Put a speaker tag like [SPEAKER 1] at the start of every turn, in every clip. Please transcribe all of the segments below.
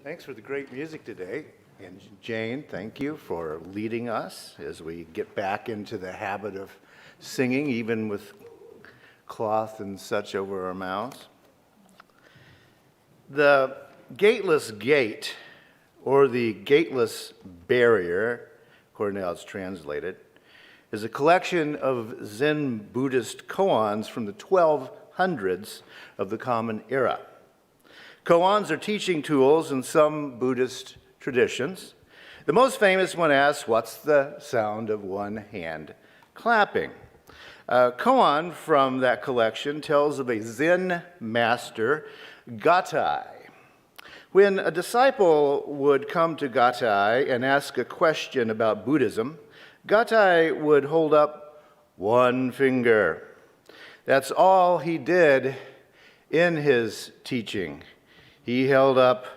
[SPEAKER 1] Thanks for the great music today. And Jane, thank you for leading us as we get back into the habit of singing, even with cloth and such over our mouths. The gateless gate, or the gateless barrier, according to how it's translated, is a collection of Zen Buddhist koans from the 1200s of the Common Era. Koans are teaching tools in some Buddhist traditions. The most famous one asks, what's the sound of one hand clapping? A koan from that collection tells of a Zen master, Gattai. When a disciple would come to Gattai and ask a question about Buddhism, Gattai would hold up one finger. That's all he did in his teaching. He held up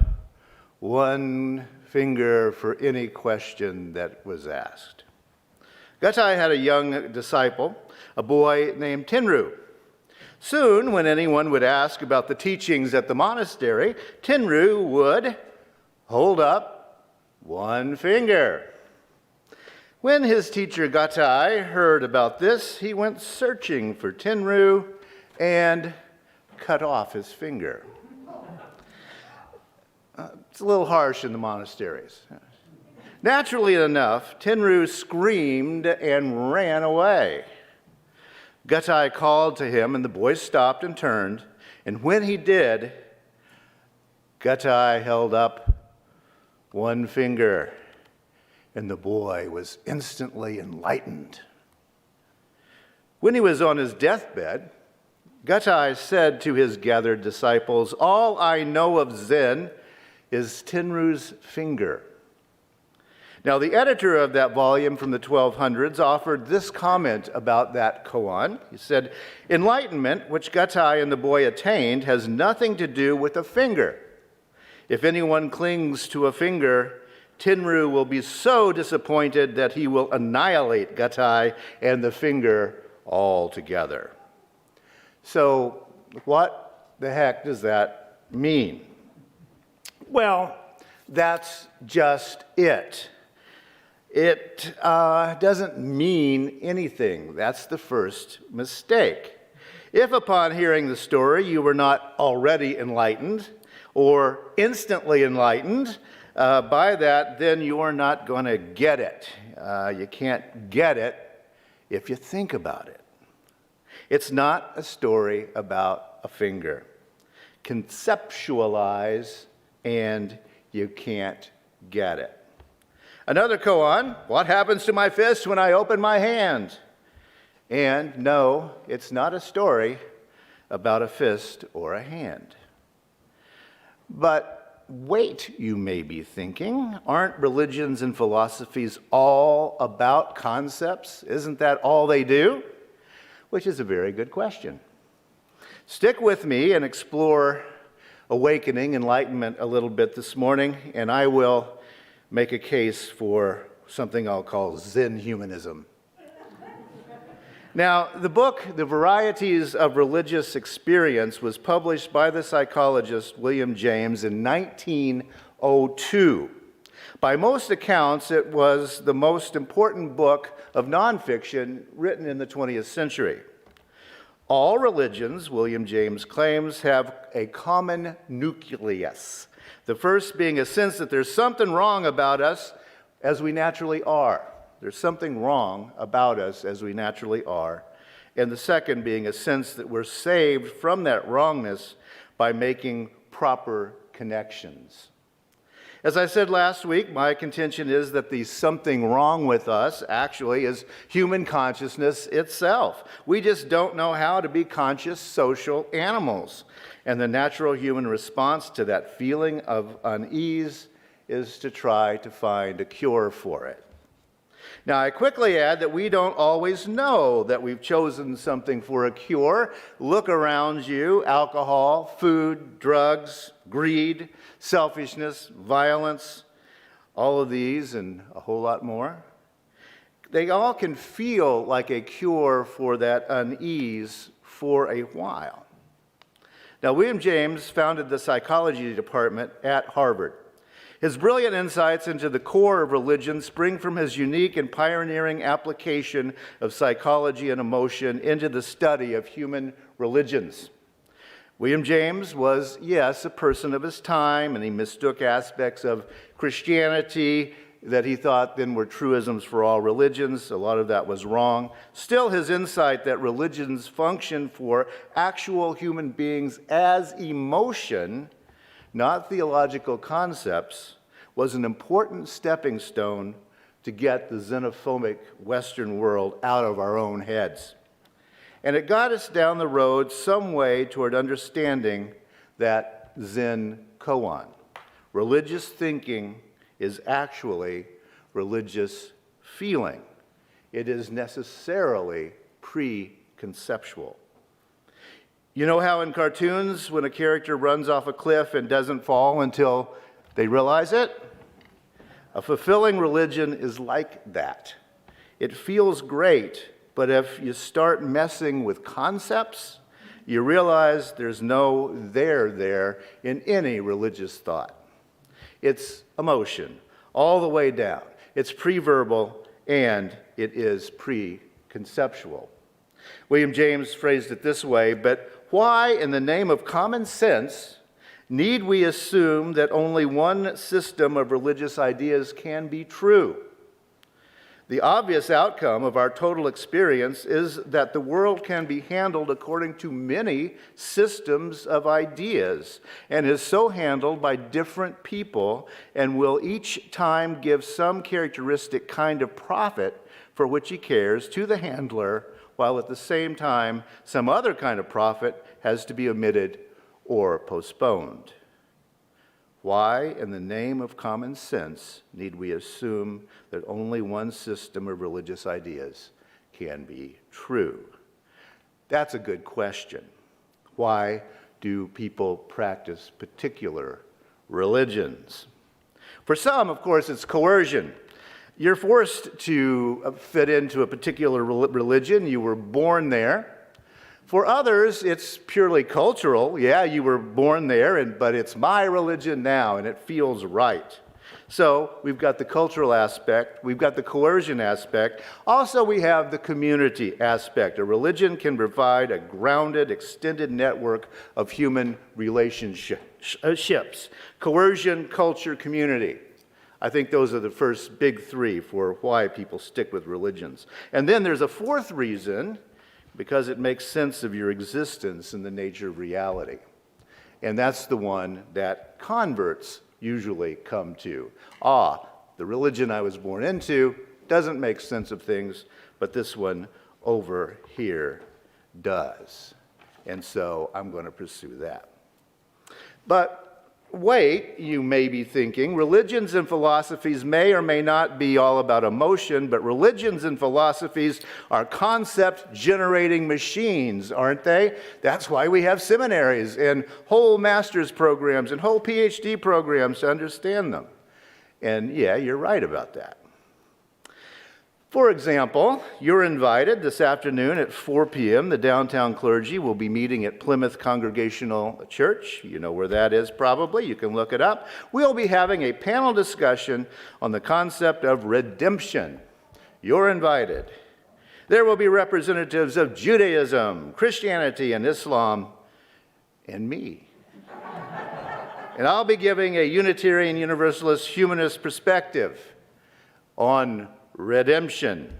[SPEAKER 1] one finger for any question that was asked. Gattai had a young disciple, a boy named Tenru. Soon, when anyone would ask about the teachings at the monastery, Tenru would hold up one finger. When his teacher Gattai heard about this, he went searching for Tenru and cut off his finger. It's a little harsh in the monasteries. Naturally enough, Tenru screamed and ran away. Gattai called to him, and the boy stopped and turned. And when he did, Gattai held up one finger, and the boy was instantly enlightened. When he was on his deathbed, Gattai said to his gathered disciples, "All I know of Zen is Tenru's finger." Now, the editor of that volume from the 1200s offered this comment about that koan. He said, "Enlightenment, which Gattai and the boy attained, has nothing to do with a finger. If anyone clings to a finger, Tenru will be so disappointed that he will annihilate Gattai and the finger altogether." So, what the heck does that mean? Well, that's just it. It doesn't mean anything. That's the first mistake. If upon hearing the story you were not already enlightened or instantly enlightened by that, then you're not going to get it. You can't get it if you think about it. It's not a story about a finger. Conceptualize and you can't get it. Another koan, what happens to my fist when I open my hand? And no, it's not a story about a fist or a hand. But wait, you may be thinking, aren't religions and philosophies all about concepts? Isn't that all they do? Which is a very good question. Stick with me and explore awakening, enlightenment a little bit this morning, and I will make a case for something I'll call Zen Humanism. Now, the book, The Varieties of Religious Experience, was published by the psychologist William James in 1902. By most accounts, it was the most important book of nonfiction written in the 20th century. All religions, William James claims, have a common nucleus. The first being a sense that there's something wrong about us as we naturally are. There's something wrong about us as we naturally are. And the second being a sense that we're saved from that wrongness by making proper connections. As I said last week, my contention is that the something wrong with us actually is human consciousness itself. We just don't know how to be conscious social animals. And the natural human response to that feeling of unease is to try to find a cure for it. Now, I quickly add that we don't always know that we've chosen something for a cure. Look around you: alcohol, food, drugs, greed, selfishness, violence, all of these and a whole lot more. They all can feel like a cure for that unease for a while. Now, William James founded the psychology department at Harvard. His brilliant insights into the core of religion spring from his unique and pioneering application of psychology and emotion into the study of human religions. William James was, yes, a person of his time, and he mistook aspects of Christianity that he thought then were truisms for all religions. A lot of that was wrong. Still, his insight that religions function for actual human beings as emotion, not theological concepts, was an important stepping stone to get the xenophobic Western world out of our own heads. And it got us down the road some way toward understanding that Zen koan. Religious thinking is actually religious feeling. It is necessarily pre-conceptual. You know how in cartoons, when a character runs off a cliff and doesn't fall until they realize it? A fulfilling religion is like that. It feels great, but if you start messing with concepts, you realize there's no there in any religious thought. It's emotion, all the way down. It's pre-verbal, and it is pre-conceptual. William James phrased it this way, but why, in the name of common sense, need we assume that only one system of religious ideas can be true? The obvious outcome of our total experience is that the world can be handled according to many systems of ideas, and is so handled by different people, and will each time give some characteristic kind of profit for which he cares to the handler, while at the same time some other kind of profit has to be omitted or postponed. Why, in the name of common sense, need we assume that only one system of religious ideas can be true? That's a good question. Why do people practice particular religions? For some, of course, it's coercion. You're forced to fit into a particular religion. You were born there. For others, it's purely cultural. Yeah, you were born there, but it's my religion now, and it feels right. So we've got the cultural aspect. We've got the coercion aspect. Also, we have the community aspect. A religion can provide a grounded, extended network of human relationships. Coercion, culture, community. I think those are the first big three for why people stick with religions. And then there's a fourth reason, because it makes sense of your existence in the nature of reality. And that's the one that converts usually come to. The religion I was born into doesn't make sense of things, but this one over here does. And so I'm going to pursue that. But wait, you may be thinking, religions and philosophies may or may not be all about emotion, but religions and philosophies are concept-generating machines, aren't they? That's why we have seminaries and whole master's programs and whole PhD programs to understand them. And yeah, you're right about that. For example, you're invited this afternoon at 4 p.m. The downtown clergy will be meeting at Plymouth Congregational Church. You know where that is probably. You can look it up. We'll be having a panel discussion on the concept of redemption. You're invited. There will be representatives of Judaism, Christianity, and Islam, and me. And I'll be giving a Unitarian Universalist humanist perspective on redemption.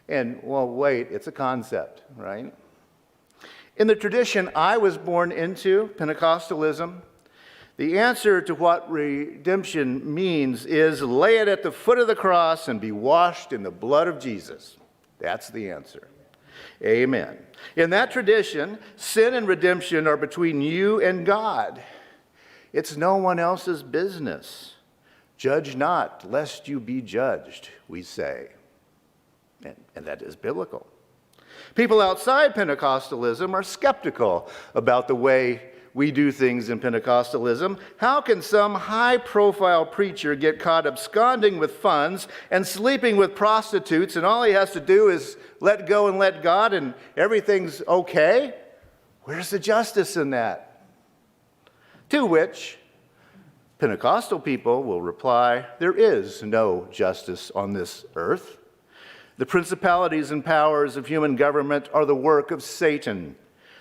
[SPEAKER 1] And, well, wait, it's a concept, right? In the tradition I was born into, Pentecostalism, the answer to what redemption means is lay it at the foot of the cross and be washed in the blood of Jesus. That's the answer. Amen. In that tradition, sin and redemption are between you and God. It's no one else's business. Judge not, lest you be judged, we say. And that is biblical. People outside Pentecostalism are skeptical about the way we do things in Pentecostalism. How can some high-profile preacher get caught absconding with funds and sleeping with prostitutes, and all he has to do is let go and let God, and everything's okay? Where's the justice in that? To which Pentecostal people will reply, there is no justice on this earth. The principalities and powers of human government are the work of Satan.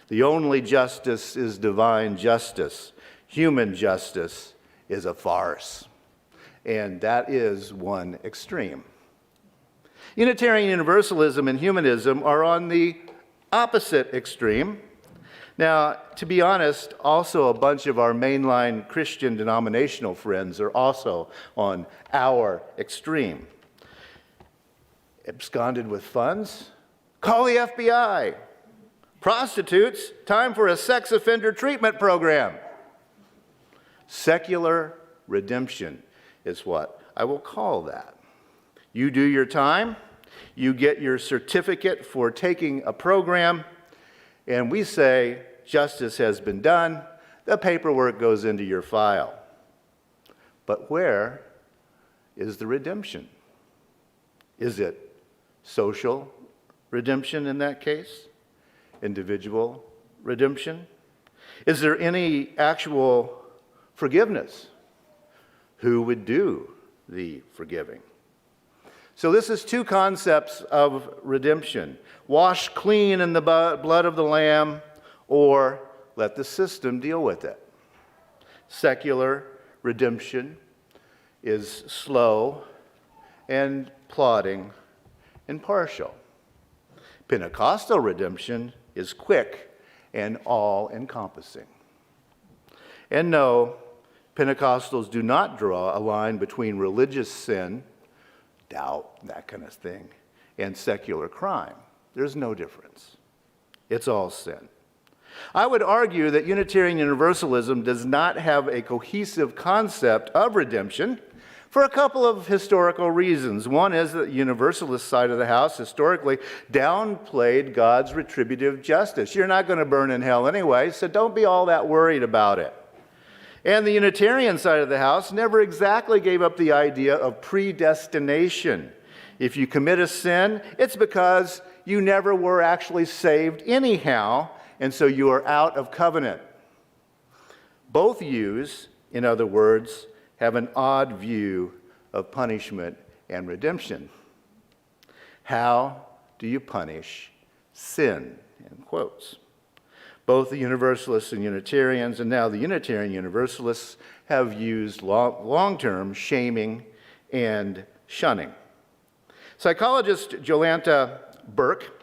[SPEAKER 1] The only justice is divine justice. Human justice is a farce. And that is one extreme. Unitarian Universalism and humanism are on the opposite extreme. Now, to be honest, also a bunch of our mainline Christian denominational friends are also on our extreme. Absconded with funds? Call the FBI. Prostitutes? Time for a sex offender treatment program. Secular redemption is what I will call that. You do your time, you get your certificate for taking a program, and we say, justice has been done, the paperwork goes into your file. But where is the redemption? Is it social redemption in that case? Individual redemption? Is there any actual forgiveness? Who would do the forgiving? So this is two concepts of redemption. Wash clean in the blood of the Lamb, or let the system deal with it. Secular redemption is slow and plodding and partial. Pentecostal redemption is quick and all-encompassing. And no, Pentecostals do not draw a line between religious sin, doubt, that kind of thing, and secular crime. There's no difference. It's all sin. I would argue that Unitarian Universalism does not have a cohesive concept of redemption for a couple of historical reasons. One is that the Universalist side of the house historically downplayed God's retributive justice. You're not going to burn in hell anyway, so don't be all that worried about it. And the Unitarian side of the house never exactly gave up the idea of predestination. If you commit a sin, it's because you never were actually saved anyhow, and so you are out of covenant. Both views, in other words, have an odd view of punishment and redemption. How do you punish sin? In quotes. Both the Universalists and Unitarians, and now the Unitarian Universalists, have used long-term shaming and shunning. Psychologist Jolanta Burke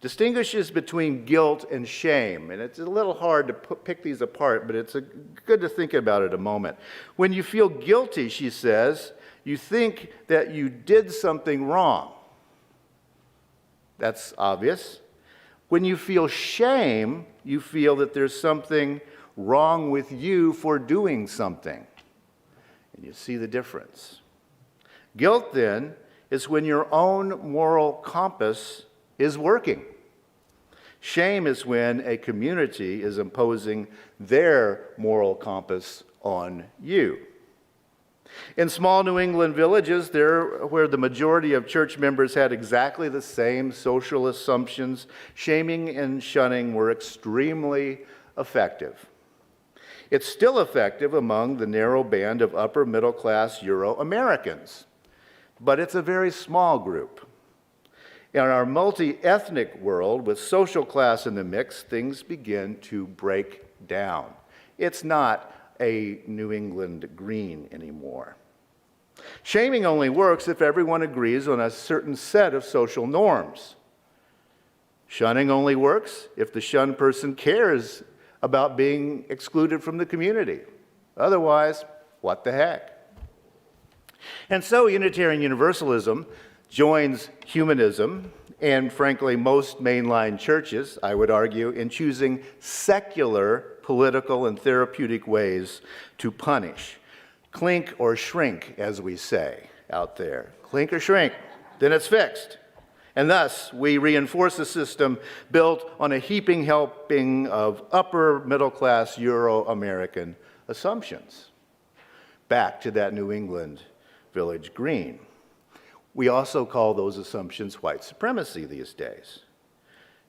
[SPEAKER 1] distinguishes between guilt and shame, and it's a little hard to pick these apart, but it's good to think about it a moment. When you feel guilty, she says, you think that you did something wrong. That's obvious. When you feel shame, you feel that there's something wrong with you for doing something. And you see the difference. Guilt, then, is when your own moral compass is working. Shame is when a community is imposing their moral compass on you. In small New England villages, where the majority of church members had exactly the same social assumptions, shaming and shunning were extremely effective. It's still effective among the narrow band of upper middle class Euro-Americans, but it's a very small group. In our multi-ethnic world, with social class in the mix, things begin to break down. It's not a New England green anymore. Shaming only works if everyone agrees on a certain set of social norms. Shunning only works if the shunned person cares about being excluded from the community. Otherwise, what the heck? And so Unitarian Universalism joins humanism and, frankly, most mainline churches, I would argue, in choosing secular political and therapeutic ways to punish. Clink or shrink, as we say out there. Clink or shrink, then it's fixed. And thus, we reinforce a system built on a heaping helping of upper middle class Euro-American assumptions. Back to that New England village green. We also call those assumptions white supremacy these days.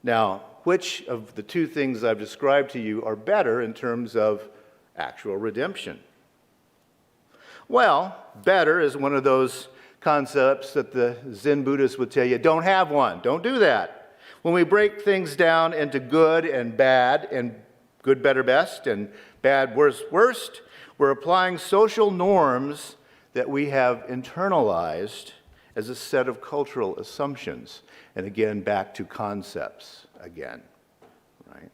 [SPEAKER 1] Now, which of the two things I've described to you are better in terms of actual redemption? Well, better is one of those concepts that the Zen Buddhists would tell you, don't have one, don't do that. When we break things down into good and bad, and good, better, best, and bad, worst, worst, we're applying social norms that we have internalized as a set of cultural assumptions. And again, back to concepts again, right?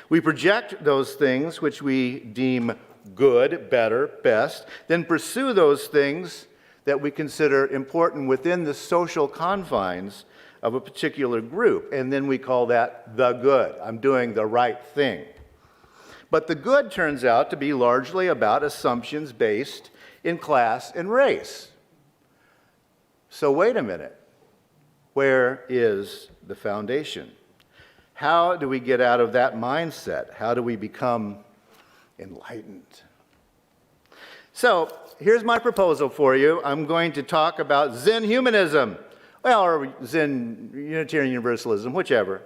[SPEAKER 1] We project those things which we deem good, better, best, then pursue those things that we consider important within the social confines of a particular group. And then we call that the good. I'm doing the right thing. But the good turns out to be largely about assumptions based in class and race. So wait a minute. Where is the foundation? How do we get out of that mindset? How do we become enlightened? So here's my proposal for you. I'm going to talk about Zen Humanism, well, or Zen Unitarian Universalism, whichever.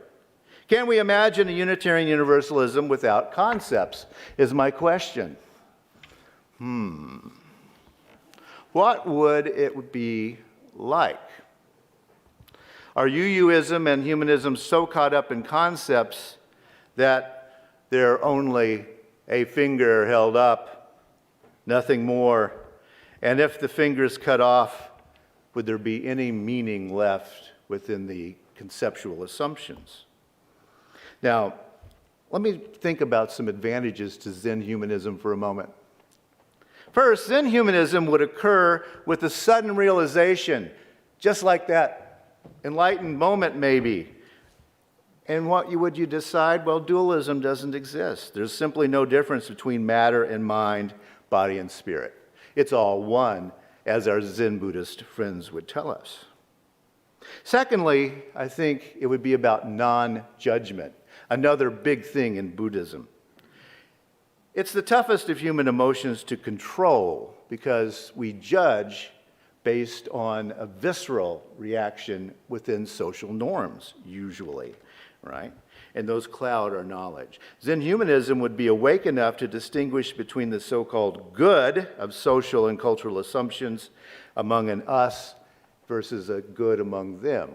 [SPEAKER 1] Can we imagine a Unitarian Universalism without concepts, is my question. What would it be like? Are UUism and humanism so caught up in concepts that they're only a finger held up, nothing more? And if the finger's cut off, would there be any meaning left within the conceptual assumptions? Now, let me think about some advantages to Zen humanism for a moment. First, Zen humanism would occur with a sudden realization, just like that enlightened moment maybe. And what would you decide? Well, dualism doesn't exist. There's simply no difference between matter and mind, body and spirit. It's all one, as our Zen Buddhist friends would tell us. Secondly, I think it would be about non-judgment, another big thing in Buddhism. It's the toughest of human emotions to control because we judge based on a visceral reaction within social norms, usually, right? And those cloud our knowledge. Zen humanism would be awake enough to distinguish between the so-called good of social and cultural assumptions among an us versus a good among them.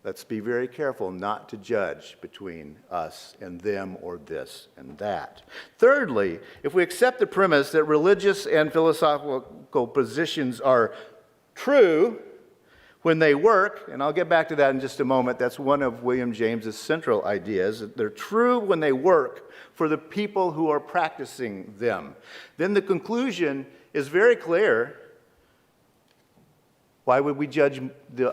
[SPEAKER 1] Let's be very careful not to judge between us and them or this and that. Thirdly, if we accept the premise that religious and philosophical positions are true when they work, and I'll get back to that in just a moment, that's one of William James's central ideas, that they're true when they work for the people who are practicing them. Then the conclusion is very clear. Why would we judge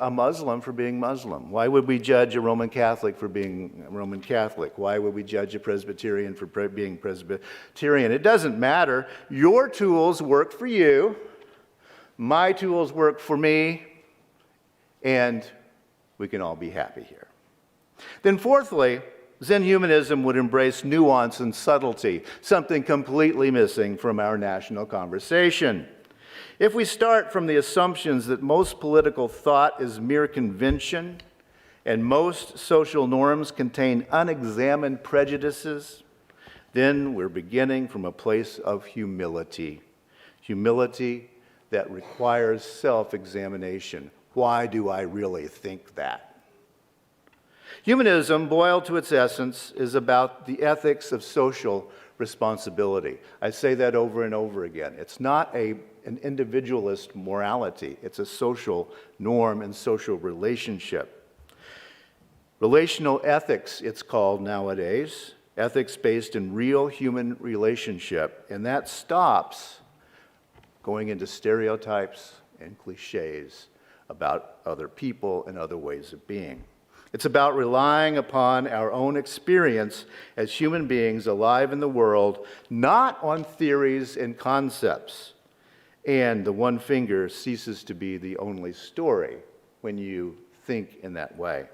[SPEAKER 1] a Muslim for being Muslim? Why would we judge a Roman Catholic for being Roman Catholic? Why would we judge a Presbyterian for being Presbyterian? It doesn't matter. Your tools work for you. My tools work for me. And we can all be happy here. Then fourthly, Zen humanism would embrace nuance and subtlety, something completely missing from our national conversation. If we start from the assumptions that most political thought is mere convention and most social norms contain unexamined prejudices, then we're beginning from a place of humility. Humility that requires self-examination. Why do I really think that? Humanism, boiled to its essence, is about the ethics of social responsibility. I say that over and over again. It's not an individualist morality. It's a social norm and social relationship. Relational ethics, it's called nowadays. Ethics based in real human relationship. And that stops going into stereotypes and cliches about other people and other ways of being. It's about relying upon our own experience as human beings alive in the world, not on theories and concepts. And the one finger ceases to be the only story when you think in that way.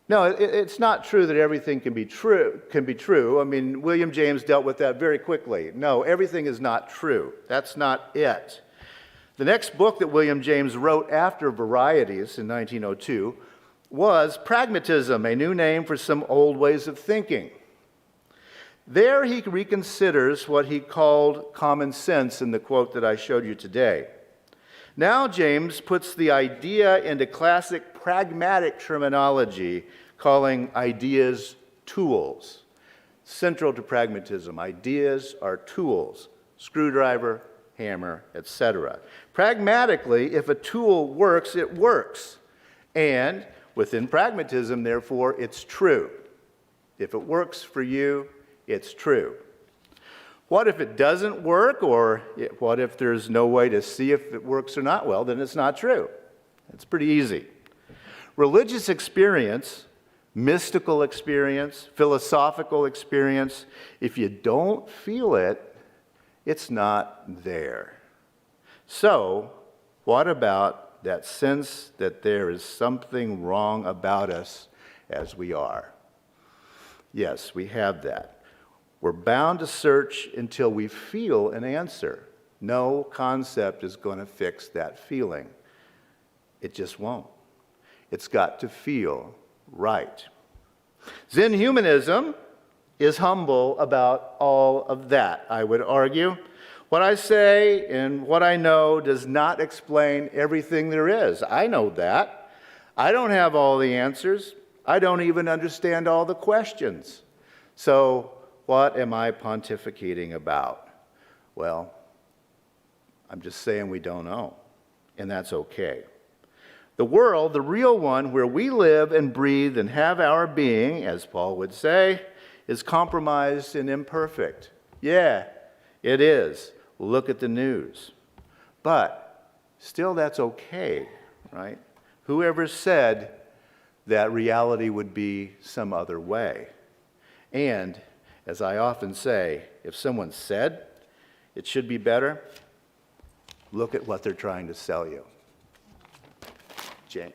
[SPEAKER 1] No, it's not true that everything can be true. I mean, William James dealt with that very quickly. No, everything is not true. That's not it. The next book that William James wrote after Varieties in 1902 was Pragmatism, a new name for some old ways of thinking. There he reconsiders what he called common sense in the quote that I showed you today. Now James puts the idea into classic pragmatic terminology, calling ideas tools. Central to pragmatism, ideas are tools, screwdriver, hammer, etc. Pragmatically, if a tool works, it works. And within pragmatism, therefore, it's true. If it works for you, it's true. What if it doesn't work, or what if there's no way to see if it works or not? Well, then it's not true. It's pretty easy. Religious experience, mystical experience, philosophical experience, if you don't feel it, it's not there. So, what about that sense that there is something wrong about us as we are? Yes, we have that. We're bound to search until we feel an answer. No concept is going to fix that feeling. It just won't. It's got to feel right. Zen Humanism is humble about all of that, I would argue. What I say and what I know does not explain everything there is. I know that. I don't have all the answers. I don't even understand all the questions. So, what am I pontificating about? Well, I'm just saying we don't know, and that's okay. The world, the real one, where we live and breathe and have our being, as Paul would say, is compromised and imperfect. Yeah, it is. Look at the news. But still, that's okay, right? Whoever said that reality would be some other way? And as I often say, if someone said it should be better, look at what they're trying to sell you. Jane.